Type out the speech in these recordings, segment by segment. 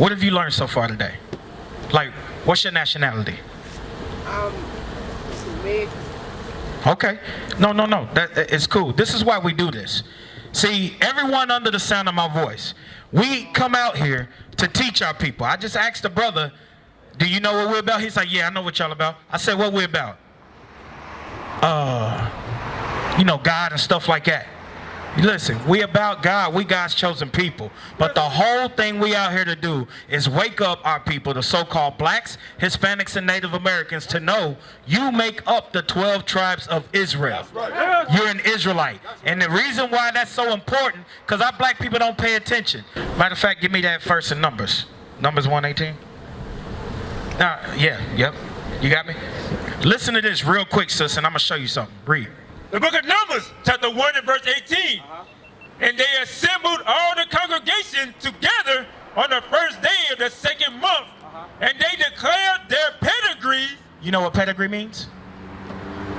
What have you learned so far today? Like, what's your nationality? Mixed. Okay. No. It's cool. This is why we do this. See, everyone under the sound of my voice, we come out here to teach our people. I just asked the brother, do you know what we're about? He's like, yeah, I know what y'all about. I said, what we're about? God and stuff like that. Listen, we about God. We God's chosen people. But the whole thing we out here to do is wake up our people, the so-called blacks, Hispanics, and Native Americans, to know you make up the 12 tribes of Israel. You're an Israelite. And the reason why that's so important, because our black people don't pay attention. Matter of fact, give me that verse in Numbers. Numbers 1:18. Yep. You got me? Listen to this real quick, sis, and I'm going to show you something. Read. The book of Numbers, chapter 1 and verse 18. And they assembled all the congregation together on the first day of the second month. And they declared their pedigree. You know what pedigree means?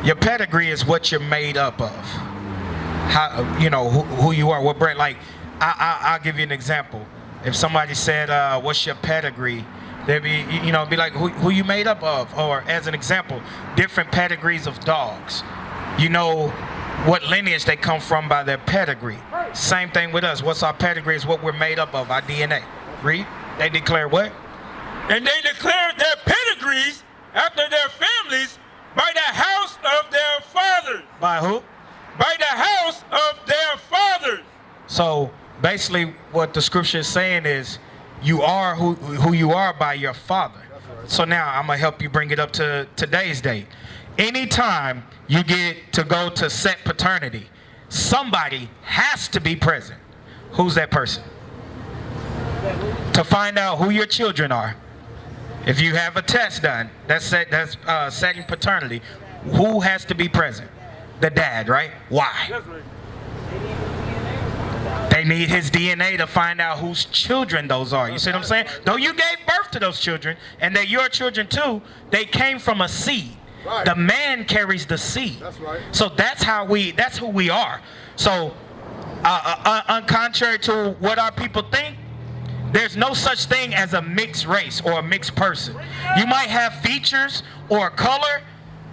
Your pedigree is what you're made up of. How, who you are, what brand. Like, I'll give you an example. If somebody said, what's your pedigree? They'd be, be like, who you made up of? Or as an example, different pedigrees of dogs. You know what lineage they come from by their pedigree. Same thing with us. What's our pedigree is what we're made up of, our DNA. Read. They declare what? And they declared their pedigrees after their families by the house of their fathers. By who? By the house of their fathers. So basically what the scripture is saying is you are who you are by your father. So now I'm going to help you bring it up to today's date. Anytime you get to go to set paternity, somebody has to be present. Who's that person? To find out who your children are. If you have a test done, that's setting paternity. Who has to be present? The dad, right? Why? They need his DNA to find out whose children those are. You see what I'm saying? Though you gave birth to those children, and they're your children too, they came from a seed. Right. The man carries the seed. That's right. So that's who we are. So, contrary to what our people think, there's no such thing as a mixed race or a mixed person. You might have features or color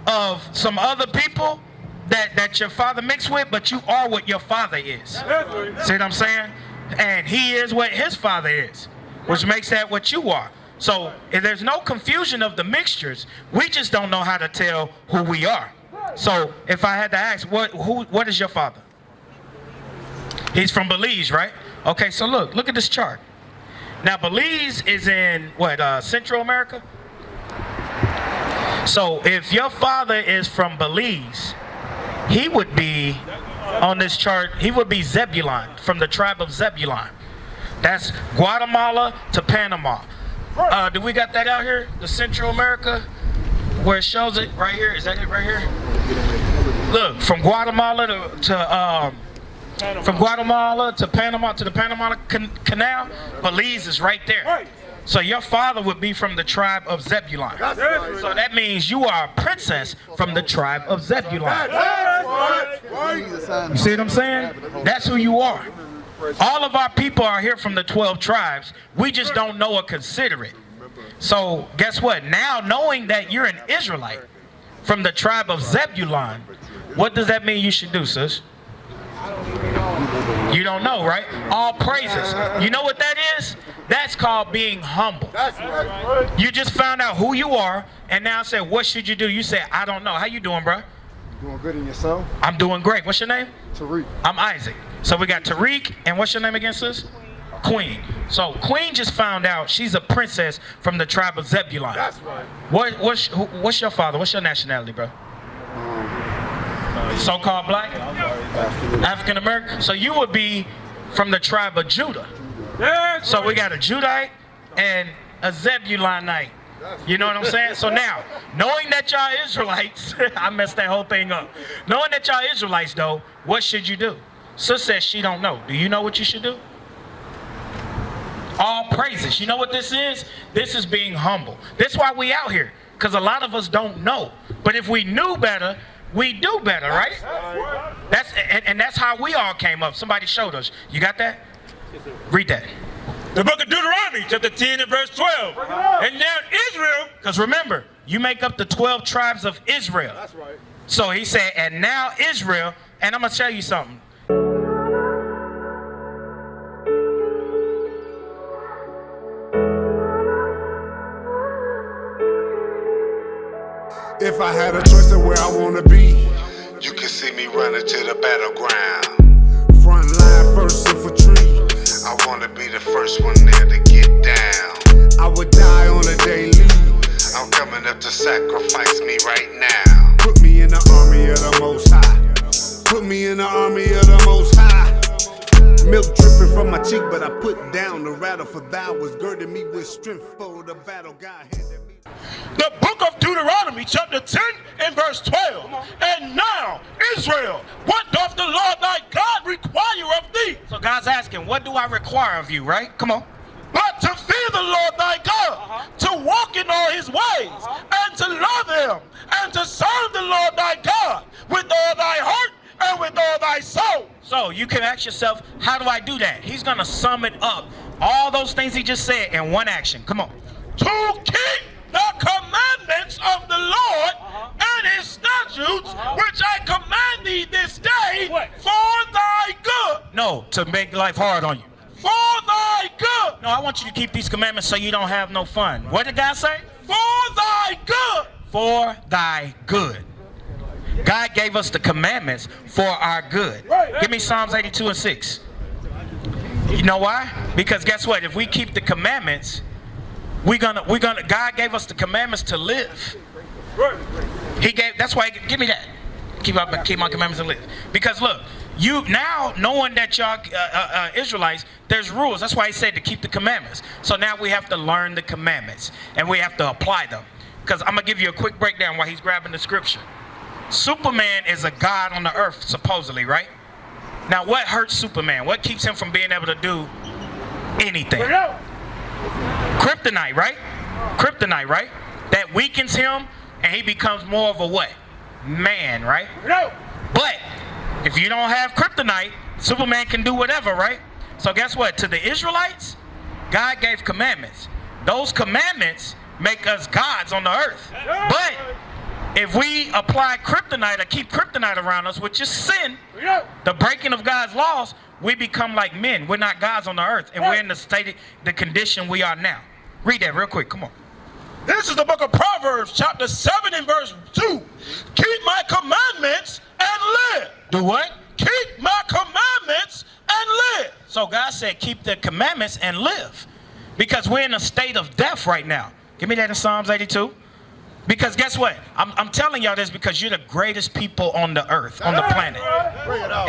of some other people that your father mixed with, but you are what your father is. See what I'm saying? And he is what his father is, which makes that what you are. So if there's no confusion of the mixtures, we just don't know how to tell who we are. So if I had to ask, what is your father? He's from Belize, right? Okay, so look at this chart. Now Belize is in what, Central America? So if your father is from Belize, he would be on this chart, he would be Zebulon, from the tribe of Zebulon. That's Guatemala to Panama. Do we got that out here? The Central America, where it shows it right here. Is that it right here? Look, from Guatemala to Panama, to the Panama Canal, Belize is right there. So your father would be from the tribe of Zebulon. So that means you are a princess from the tribe of Zebulon. You see what I'm saying? That's who you are. All of our people are here from the 12 tribes. We just don't know or consider it. So guess what? Now knowing that you're an Israelite from the tribe of Zebulon, what does that mean you should do, sis? You don't know, right? All praises. You know what that is? That's called being humble. You just found out who you are, and now said, what should you do? You say, I don't know. How you doing, bro? Doing good in yourself? I'm doing great. What's your name? Tariq. I'm Isaac. So we got Tariq, and what's your name again, sis? Queen. So Queen just found out she's a princess from the tribe of Zebulon. That's right. What's your father? What's your nationality, bro? So-called black? African American? So you would be from the tribe of Judah. So we got a Judite and a Zebulonite. You know what I'm saying? So now, knowing that y'all Israelites, I messed that whole thing up. Knowing that y'all Israelites, though, what should you do? Sis says she don't know. Do you know what you should do? All praises. You know what this is? This is being humble. That's why we out here, because a lot of us don't know. But if we knew better, we do better, right? That's how we all came up. Somebody showed us. You got that? Read that. The book of Deuteronomy, chapter 10 and verse 12. And now Israel, Because remember, you make up the 12 tribes of Israel. That's right. So he said, and now Israel, and I'm going to tell you something. If I had a choice of where I want to be, You can see me running to the battleground. front line, first infantry. I wanna be the first one there to get down. I would die on a daily. I'm coming up to sacrifice me right now. Put me in the army of the Most High. Put me in the army of the Most High. Milk dripping from my cheek, but I put down the rattle, for thou was girding me with strength for the battle God handed me. The book of Deuteronomy, chapter 10 and verse 12. And now, Israel, what doth the Lord thy God require of thee? So God's asking, what do I require of you, right? Come on. But to fear the Lord thy God, to walk in all his ways, and to love him, and to serve the Lord thy God with all thy heart and with all thy soul. So you can ask yourself, how do I do that? He's going to sum it up. All those things he just said in one action. Come on. To keep the commandments of the Lord and his statutes, which I command thee this day for thy good. No, to make life hard on you. For thy good. No, I want you to keep these commandments so you don't have no fun. What did God say? For thy good. For thy good. God gave us the commandments for our good. Give me Psalms 82 and 6. You know why? Because guess what? If we keep the commandments, God gave us the commandments to live. That's why, give me that. Keep my commandments and live. Because look, you now knowing that y'all Israelites, there's rules. That's why he said to keep the commandments. So now we have to learn the commandments and we have to apply them. Because I'm gonna give you a quick breakdown while he's grabbing the scripture. Superman is a god on the earth, supposedly, right? Now, what hurts Superman? What keeps him from being able to do anything? Kryptonite, right? Kryptonite, right? That weakens him, and he becomes more of a what? Man, right? But if you don't have kryptonite, Superman can do whatever, right? So guess what? To the Israelites, God gave commandments. Those commandments make us gods on the earth. But if we apply kryptonite or keep kryptonite around us, which is sin, the breaking of God's laws, we become like men. We're not gods on the earth, and we're in the condition we are now. Read that real quick. Come on. This is the book of Proverbs, chapter 7 and verse 2. Keep my commandments and live. Do what? Keep my commandments and live. So God said, keep the commandments and live. Because we're in a state of death right now. Give me that in Psalms 82. Because guess what? I'm telling y'all this because you're the greatest people on the earth, on the planet.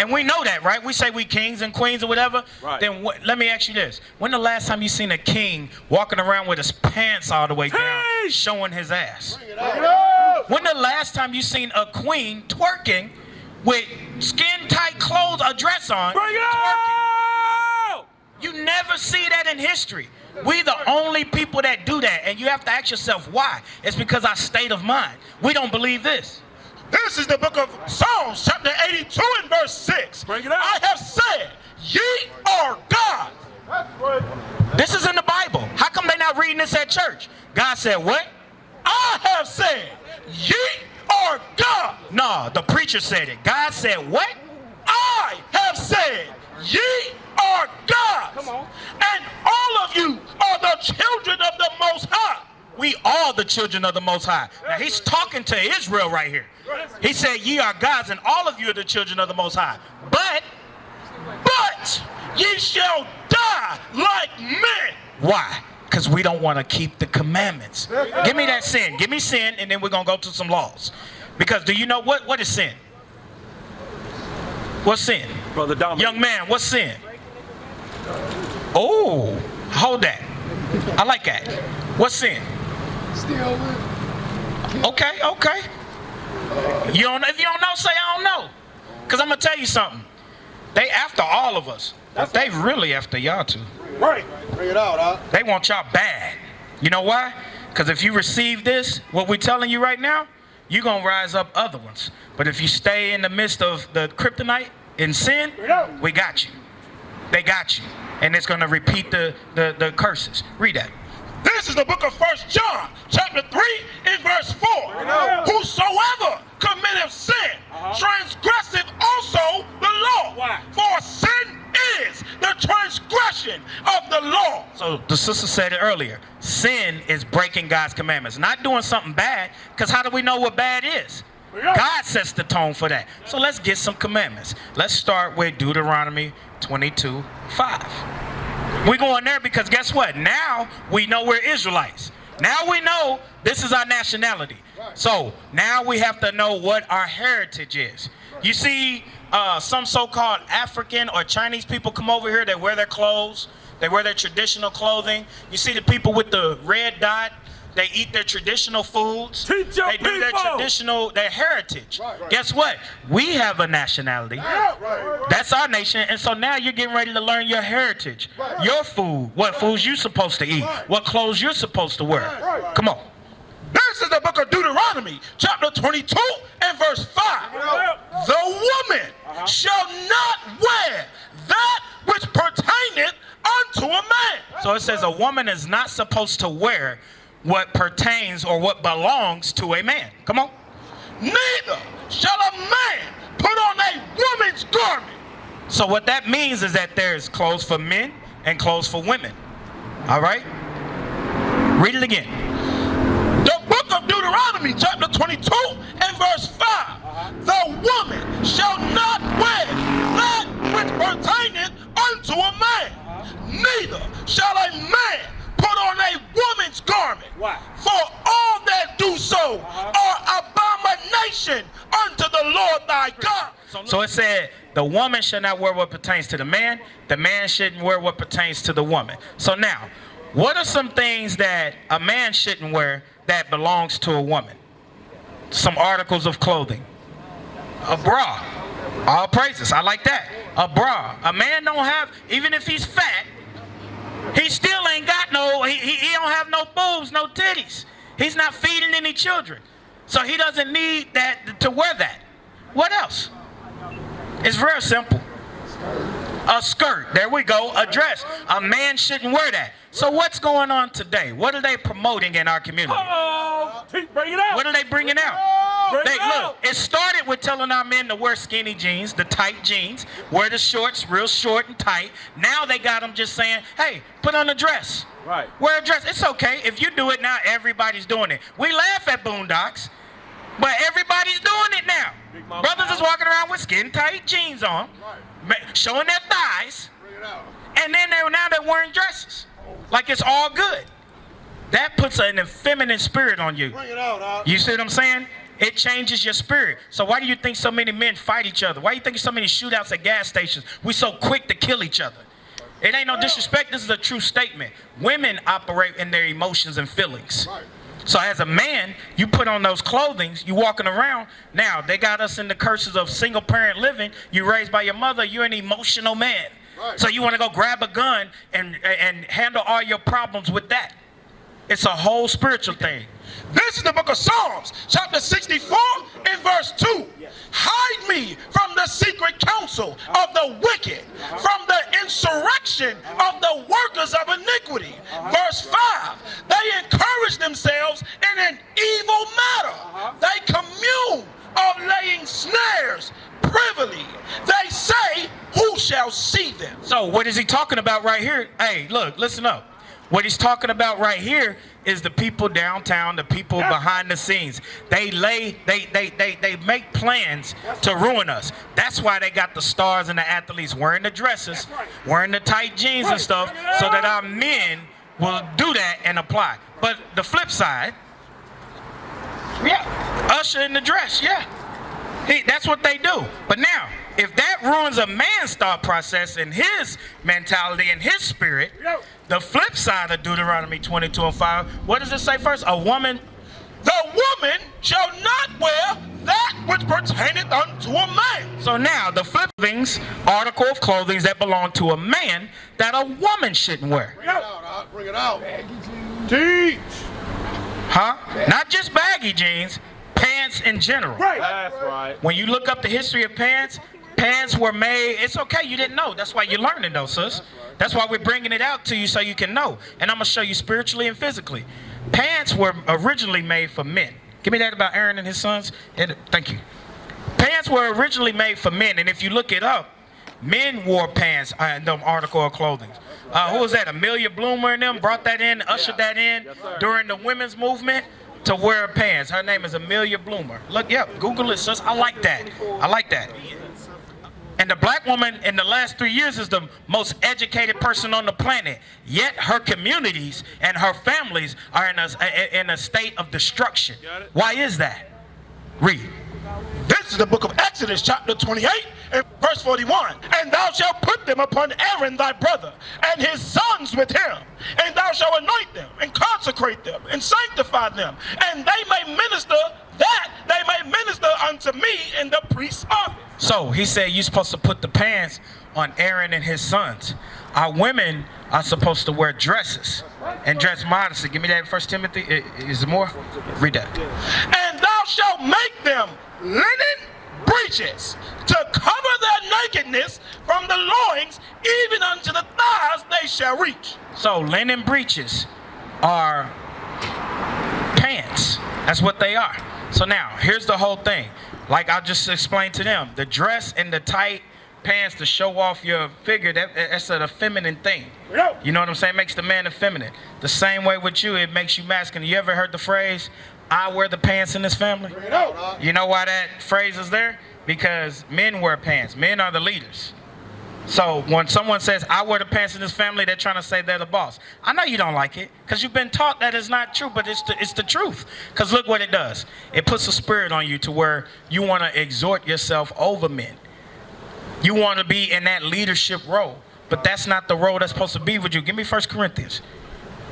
And we know that, right? We say we kings and queens or whatever. Right. Then let me ask you this. When the last time you seen a king walking around with his pants all the way down, showing his ass? When the last time you seen a queen twerking with skin-tight clothes, a dress on, twerking? You never see that in history. We the only people that do that, and you have to ask yourself why. It's because our state of mind. We don't believe this. This is the book of Psalms, chapter 82 and verse 6. I have said, ye are God. This is in the Bible. How come they not reading this at church? God said what? I have said, ye are God. No, the preacher said it. God said what? I have said, ye are gods. Come on. And all of you are the children of the Most High. We are the children of the Most High. Now he's talking to Israel right here. He said, ye are gods and all of you are the children of the Most High. But ye shall die like men. Why? Because we don't want to keep the commandments. Give me that sin. Give me sin, and then we're going to go to some laws. Because do you know what is sin? What's sin? Brother Dominic. Young man, what's sin? Oh, hold that. I like that. What's sin? Okay. If you don't know, say I don't know. Because I'm going to tell you something. They after all of us. But they really after y'all too. Right. Bring it out, huh? They want y'all bad. You know why? Because if you receive this, what we're telling you right now, you're going to rise up other ones. But if you stay in the midst of the kryptonite in sin, we got you. They got you. and it's going to repeat the curses. Read that. This is the book of 1 John, chapter 3, and verse 4. Whosoever committeth sin, transgresseth also the law. Why? For sin is the transgression of the law. So the sister said it earlier. Sin is breaking God's commandments, not doing something bad, because how do we know what bad is? God sets the tone for that. So let's get some commandments. Let's start with Deuteronomy 22:5. We're going there because guess what? Now we know we're Israelites. Now we know this is our nationality. So now we have to know what our heritage is. You see some so-called African or Chinese people come over here, they wear their clothes, they wear their traditional clothing. You see the people with the red dot, they eat their traditional foods. Teach your they do their people. traditional, their heritage. Guess what? We have a nationality. That's our nation. And so now you're getting ready to learn your heritage, your food, what foods you're supposed to eat, what clothes you're supposed to wear. Come on. This is the book of Deuteronomy, chapter 22, and verse 5. The woman shall not wear that which pertaineth unto a man. So it says a woman is not supposed to wear what pertains or what belongs to a man. Come on. Neither shall a man put on a woman's garment. So what that means is that there's clothes for men and clothes for women. All right? Read it again. The book of Deuteronomy, chapter 22, and verse 5. The woman shall not wear that which pertaineth unto a man. Neither shall a man put on a woman's garment. Why? For all that do so are abomination unto the Lord thy God. So it said the woman shall not wear what pertains to the man shouldn't wear what pertains to the woman. So now, what are some things that a man shouldn't wear that belongs to a woman? Some articles of clothing. A bra. All praises. I like that. A bra. A man don't have, even if he's fat, he still ain't got no, he don't have no boobs, no titties. He's not feeding any children. So he doesn't need that to wear that. What else? It's very simple. A skirt. There we go. A dress. A man shouldn't wear that. So what's going on today? What are they promoting in our community? Bring it out. What are they bringing out? Look, it started with telling our men to wear skinny jeans, the tight jeans, wear the shorts real short and tight. Now they got them just saying, hey, put on a dress. Right. Wear a dress. It's okay. If you do it now, everybody's doing it. We laugh at Boondocks, but everybody's doing it now. Brothers is walking around with skin tight jeans on, showing their thighs, and then now they're wearing dresses. Like it's all good. That puts an effeminate spirit on you. You see what I'm saying? It changes your spirit. So why do you think so many men fight each other? Why do you think so many shootouts at gas stations? We're so quick to kill each other. It ain't no disrespect. This is a true statement. Women operate in their emotions and feelings. So as a man, you put on those clothing, you walking around. Now, they got us in the curses of single parent living. You raised by your mother, you're an emotional man. So you want to go grab a gun and handle all your problems with that. It's a whole spiritual thing. This is the book of Psalms, chapter 64, and verse 2. Hide me from the secret counsel of the wicked, from the insurrection of the workers of iniquity. Verse 5. They encourage themselves in an evil matter. They commune of laying snares privily. They say, who shall see them? So what is he talking about right here? Hey, look, listen up. What he's talking about right here is the people downtown, the people behind the scenes. They make plans to ruin us. That's why they got the stars and the athletes wearing the dresses, wearing the tight jeans and stuff, so that our men will do that and apply. But the flip side, usher in the dress, that's what they do. But now, if that ruins a man's thought process and his mentality and his spirit, the flip side of Deuteronomy 22 and 5, what does it say first? A woman. The woman shall not wear that which pertaineth unto a man. So now, the flip things, article of clothing that belong to a man that a woman shouldn't wear. Bring it out. Teach. Huh? Not just baggy jeans, pants in general. That's right. When you look up the history of pants, pants were made, it's okay, you didn't know. That's why you're learning though, sis. That's why we're bringing it out to you so you can know. And I'm going to show you spiritually and physically. Pants were originally made for men. Give me that about Aaron and his sons. Thank you. Pants were originally made for men, and if you look it up, men wore pants in the article of clothing. Who was that? Amelia Bloomer and them brought that in, ushered that in during the women's movement to wear pants. Her name is Amelia Bloomer. Look, Google it, sis. I like that. I like that. And the black woman in the last 3 years is the most educated person on the planet. Yet her communities and her families are in a state of destruction. Why is that? Read. This is the book of Exodus, chapter 28, and verse 41. And thou shalt put them upon Aaron thy brother, and his sons with him. And thou shalt anoint them, and consecrate them, and sanctify them. And they may minister, that they may minister unto me in the priest's office. So he said you're supposed to put the pants on Aaron and his sons. Our women are supposed to wear dresses and dress modestly. Give me that 1 Timothy. Is there more? Read that. And thou shalt make them linen breeches to cover their nakedness from the loins even unto the thighs they shall reach. So linen breeches are pants. That's what they are. So now here's the whole thing. Like I just explained to them, the dress and the tight pants to show off your figure, that's an effeminate thing. You know what I'm saying? It makes the man effeminate. The same way with you, it makes you masculine. You ever heard the phrase, I wear the pants in this family? You know why that phrase is there? Because men wear pants. Men are the leaders. So when someone says, I wear the pants in this family, they're trying to say they're the boss. I know you don't like it because you've been taught that it's not true, but it's the truth. Because look what it does. It puts a spirit on you to where you want to exhort yourself over men. You want to be in that leadership role, but that's not the role that's supposed to be with you. Give me 1 Corinthians.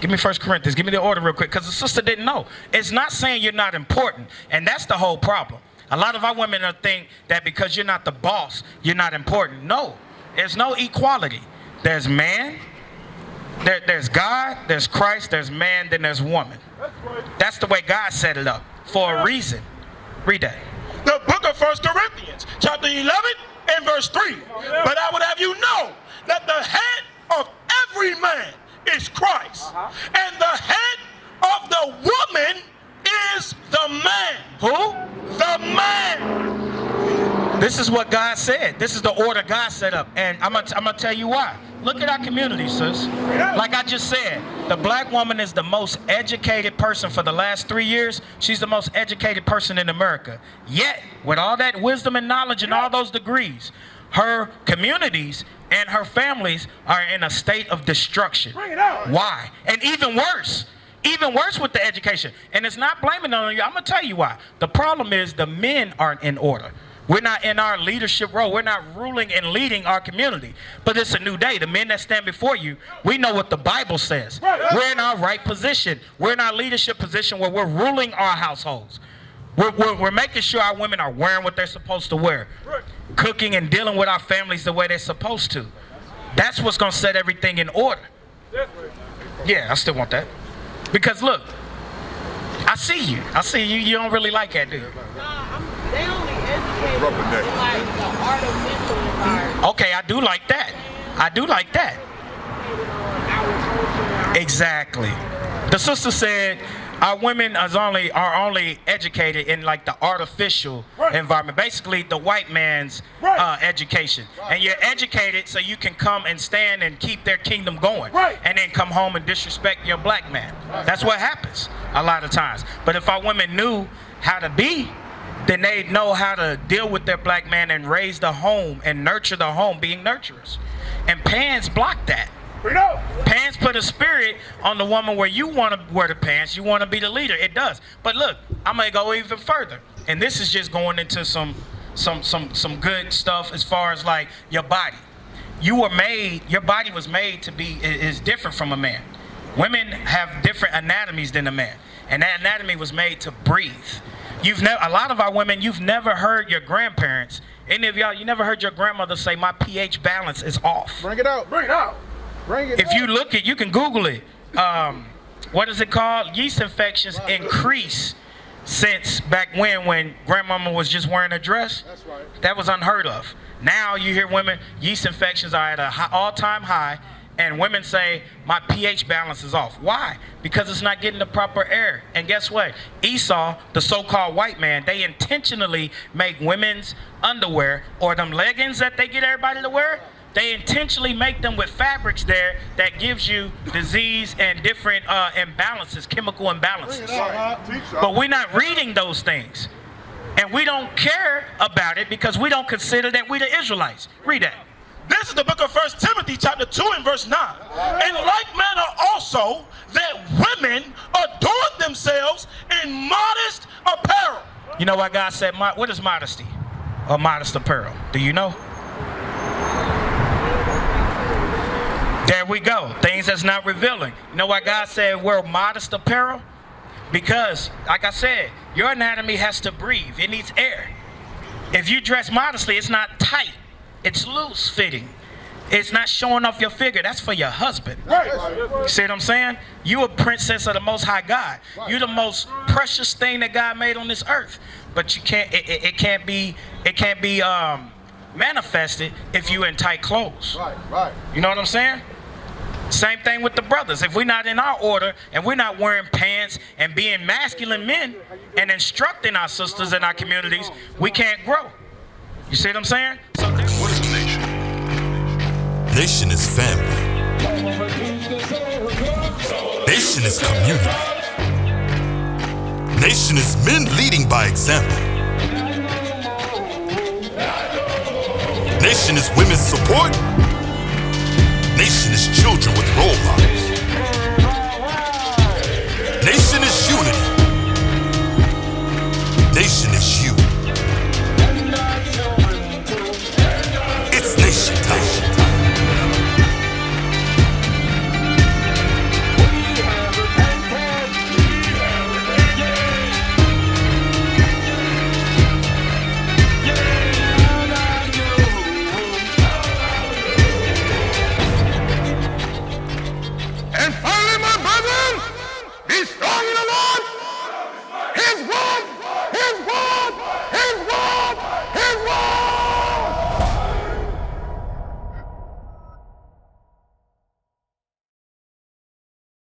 Give me 1 Corinthians. Give me the order real quick because the sister didn't know. It's not saying you're not important, and that's the whole problem. A lot of our women think that because you're not the boss, you're not important. No. There's no equality. There's man, there's God, there's Christ, there's man, then there's woman. That's the way God set it up for a reason. Read that. The book of 1 Corinthians, chapter 11 and verse 3. But I would have you know that the head of every man is Christ, and the head of the woman is the man. Who? The man. This is what God said. This is the order God set up. And I'm gonna tell you why. Look at our community, sis. Like I just said, the black woman is the most educated person for the last 3 years. She's the most educated person in America. Yet, with all that wisdom and knowledge and all those degrees, her communities and her families are in a state of destruction. Why? And even worse with the education. And it's not blaming on you. I'm gonna tell you why. The problem is the men aren't in order. We're not in our leadership role. We're not ruling and leading our community. But it's a new day. The men that stand before you, we know what the Bible says. We're in our right position. We're in our leadership position where we're ruling our households. We're making sure our women are wearing what they're supposed to wear. Cooking and dealing with our families the way they're supposed to. That's what's going to set everything in order. Yeah, I still want that. Because look, I see you. You don't really like that, do you? They only educated in like the art of mental environment. Okay, I do like that. Exactly. The sister said our women are only educated in like the artificial environment. Basically, the white man's education. And you're educated so you can come and stand and keep their kingdom going. And then come home and disrespect your black man. That's what happens a lot of times. But if our women knew how to be, then they'd know how to deal with their black man and raise the home and nurture the home, being nurturers. And pants block that. Pants put a spirit on the woman where you want to wear the pants, you want to be the leader. It does. But look, I'm gonna go even further. And this is just going into some good stuff as far as like your body. Your body was made to be is different from a man. Women have different anatomies than a man. And that anatomy was made to breathe. A lot of our women, you've never heard your grandparents, any of y'all, you never heard your grandmother say, my pH balance is off. Bring it out. If you look at, you can Google it. What is it called? Yeast infections increase since back when grandmama was just wearing a dress. That's right. That was unheard of. Now you hear women, yeast infections are at an all-time high, And women say, my pH balance is off. Why? Because it's not getting the proper air. And guess what? Esau, the so-called white man, they intentionally make women's underwear or them leggings that they get everybody to wear, they intentionally make them with fabrics there that gives you disease and different imbalances, chemical imbalances. But we're not reading those things. And we don't care about it because we don't consider that we the Israelites. Read that. This is the book of 1 Timothy chapter 2 and verse 9. In like manner also that women adorn themselves in modest apparel. You know what God said? What is modesty or modest apparel? Do you know? There we go. Things that's not revealing. You know why God said wear modest apparel? Because, like I said, your anatomy has to breathe. It needs air. If you dress modestly, it's not tight. It's loose fitting. It's not showing off your figure. That's for your husband. You see what I'm saying? You a princess of the Most High God. You're the most precious thing that God made on this earth. But you can't. It can't be manifested if you in tight clothes. Right. You know what I'm saying? Same thing with the brothers. If we're not in our order and we're not wearing pants and being masculine men and instructing our sisters in our communities, we can't grow. You see what I'm saying? So what is a nation? Nation is family. Nation is community. Nation is men leading by example. Nation is women's support. Nation is children with role models. Nation is unity. Nation